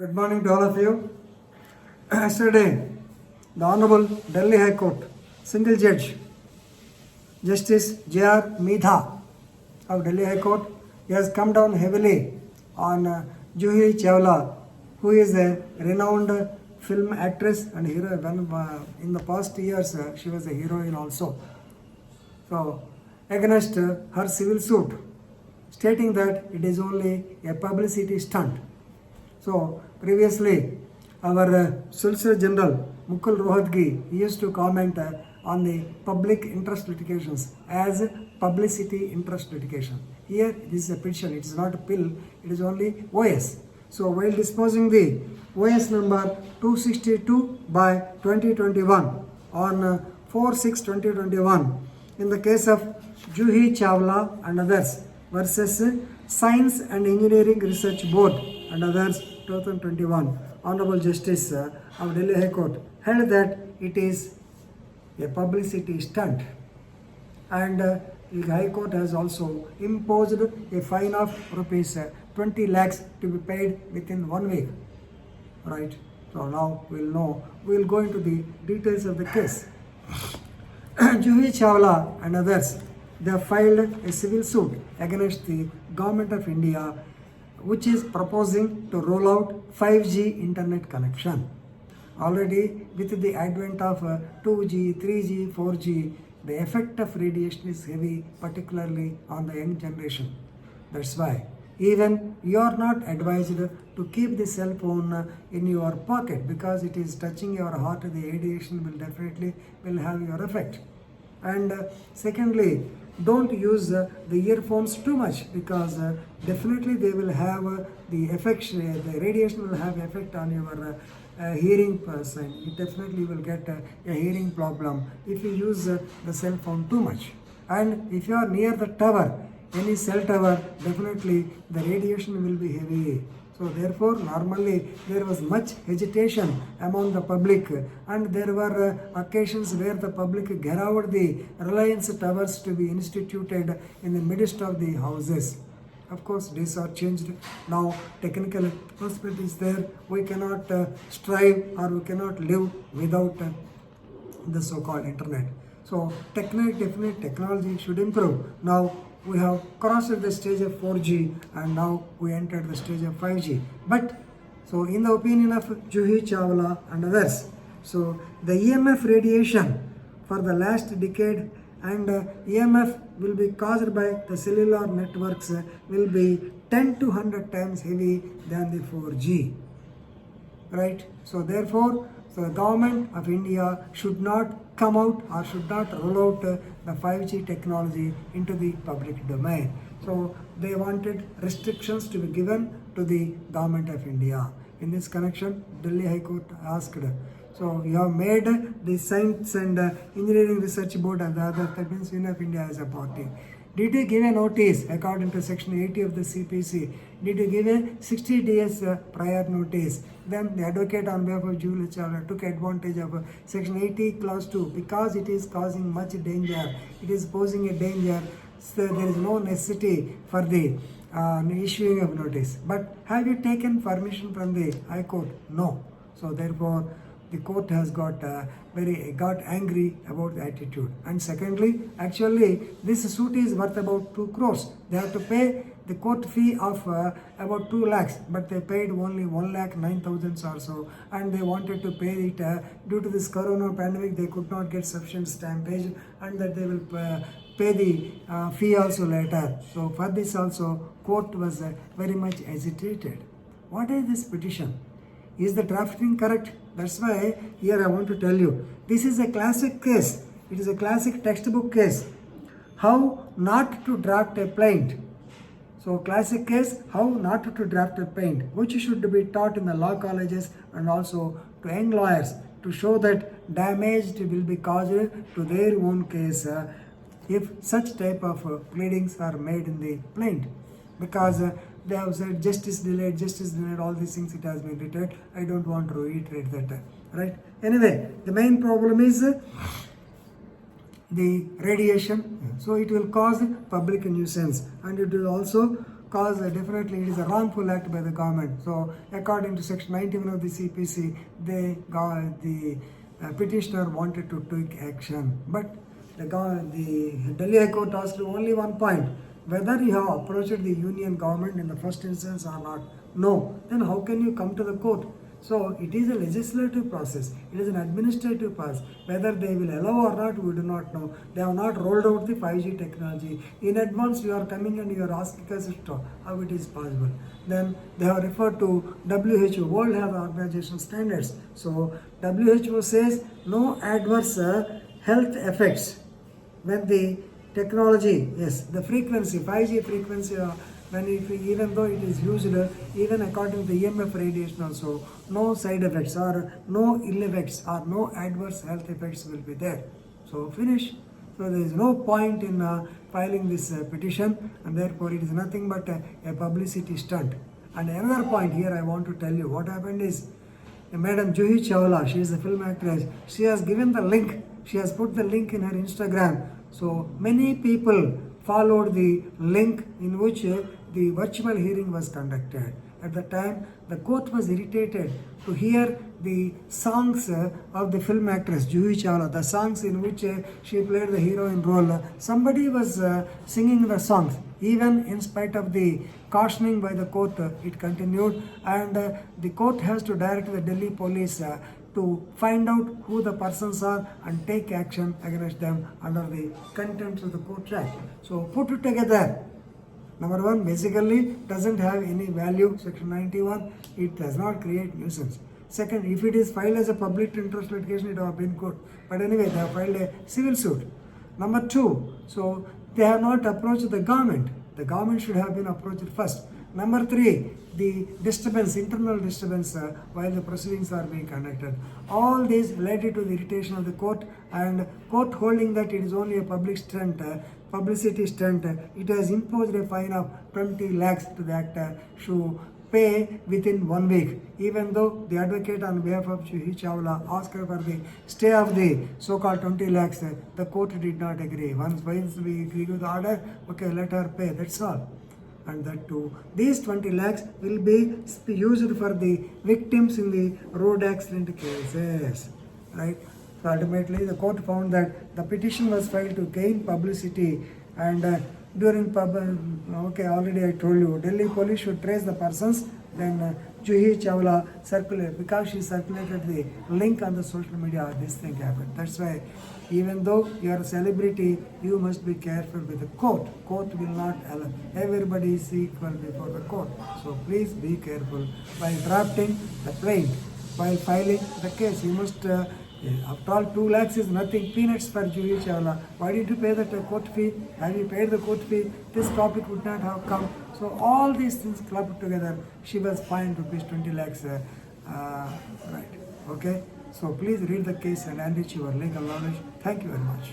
Good morning to all of you. Yesterday, the Honorable Delhi High Court, single judge, Justice J.R. Midha of Delhi High Court, he has come down heavily on Juhi Chawla, who is a renowned film actress and hero. In the past years, she was a heroine also. So, against her civil suit, stating that it is only a publicity stunt. So, previously, our Solicitor General Mukul Rohatgi used to comment on the public interest litigations as publicity interest litigation. Here, this is a petition, it is not a pill, it is only OS. So, while disposing the OS number 262 by 2021 on 4/6/2021, in the case of Juhi Chawla and others versus Science and Engineering Research Board and others 2021, Honorable Justice of Delhi High Court held that it is a publicity stunt, and the High Court has also imposed a fine of rupees 20 lakhs to be paid within 1 week. Right? So now we'll go into the details of the case. Juhi Chawla and others, they have filed a civil suit against the Government of India, which is proposing to roll out 5G internet connection. Already with the advent of 2G, 3G, 4G, the effect of radiation is heavy, particularly on the young generation. That's why even you are not advised to keep the cell phone in your pocket, because it is touching your heart. The radiation will definitely have your effect. And secondly, don't use the earphones too much, because definitely they will have the effect, the radiation will have effect on your hearing person. You definitely will get a hearing problem if you use the cell phone too much. And if you are near the tower, any cell tower, definitely the radiation will be heavy. So therefore, normally there was much hesitation among the public, and there were occasions where the public gathered the Reliance towers to be instituted in the midst of the houses. Of course, days are changed. Now technical possibility is there. We cannot strive, or we cannot live without the so-called internet. So technology should improve. Now we have crossed the stage of 4G, and now we entered the stage of 5G. But so in the opinion of Juhi Chawla and others, so the EMF radiation for the last decade, and EMF will be caused by the cellular networks will be 10 to 100 times heavy than the 4G. Right? So therefore, the government of India should not come out, or should not roll out the 5G technology into the public domain. So they wanted restrictions to be given to the government of India. In this connection, Delhi High Court asked, so you have made the Science and Engineering Research Board and the other, that means Union of India as a party. Did you give a notice according to section 80 of the CPC? Did you give a 60 days prior notice? Then the advocate on behalf of Juhi Chawla took advantage of section 80 clause 2, because it is causing much danger. It is posing a danger. So there is no necessity for the issuing of notice. But have you taken permission from the High Court? No. So therefore, the court has got angry about the attitude. And secondly, actually, this suit is worth about 2 crores. They have to pay the court fee of about 2 lakhs, but they paid only 1,09,000 or so, and they wanted to pay it due to this corona pandemic. They could not get sufficient stampage, and that they will pay the fee also later. So for this also, court was very much agitated. What is this petition? Is the drafting correct? That's why here I want to tell you, this is a classic case. It is a classic textbook case. How not to draft a plaint. So classic case, how not to draft a plaint, which should be taught in the law colleges and also to young lawyers, to show that damage will be caused to their own case if such type of pleadings are made in the plaint. Because they have said justice delayed, all these things it has been written. I don't want to reiterate that. Right? Anyway, the main problem is the radiation. So it will cause public nuisance, and it will also cause definitely it is a wrongful act by the government. So according to section 91 of the CPC, the petitioner wanted to take action, but the Delhi High Court asked you only one point: whether you have approached the union government in the first instance or not. No, then how can you come to the court? So it is a legislative process, it is an administrative process. Whether they will allow or not, we do not know. They have not rolled out the 5G technology. In advance, you are coming and you are asking us how it is possible. Then they have referred to WHO, World Health Organization standards. So WHO says no adverse health effects when the technology, yes, the frequency, 5G frequency, even though it is used, even according to the EMF radiation also, no side effects or no ill effects or no adverse health effects will be there. So finish. So there is no point in filing this petition, and therefore it is nothing but a publicity stunt. And another point here I want to tell you, what happened is, Madam Juhi Chawla, she is a film actress, she has given the link, she has put the link in her Instagram. So many people followed the link in which the virtual hearing was conducted. At the time, the court was irritated to hear the songs of the film actress Juhi Chawla, the songs in which she played the heroine role. Somebody was singing the songs. Even in spite of the cautioning by the court, it continued, and the court has to direct the Delhi police to find out who the persons are and take action against them under the Contempt of the Court Act. So put it together. Number one, basically doesn't have any value, section 91, it does not create nuisance. Second, if it is filed as a public interest litigation, it would have been good. But anyway, they have filed a civil suit. Number two, so they have not approached the government. The government should have been approached first. Number three, the disturbance, internal disturbance while the proceedings are being conducted. All these led to the irritation of the court, and court holding that it is only a public stunt, publicity stunt, it has imposed a fine of 20 lakhs to the actor to pay within 1 week, even though the advocate on behalf of Juhi Chawla asked her for the stay of the so-called 20 lakhs. The court did not agree. Once we agree with the order, okay, let her pay, that's all. And that too, these 20 lakhs will be used for the victims in the road accident cases, right? So ultimately, the court found that the petition was filed to gain publicity, and during okay, already I told you, Delhi police should trace the persons. Then Juhi Chawla circulated, because she circulated the link on the social media, this thing happened. That's why, even though you are a celebrity, you must be careful with the court. Court will not allow. Everybody is equal before the court. So please be careful while drafting the plaint, while filing the case. You must, after all, 2 lakhs is nothing, peanuts for Juhi Chawla. Why did you pay that court fee? Have you paid the court fee? This topic would not have come. So all these things clubbed together, she was fined rupees 20 lakhs. Right. Okay. So please read the case and enrich your legal knowledge. Thank you very much.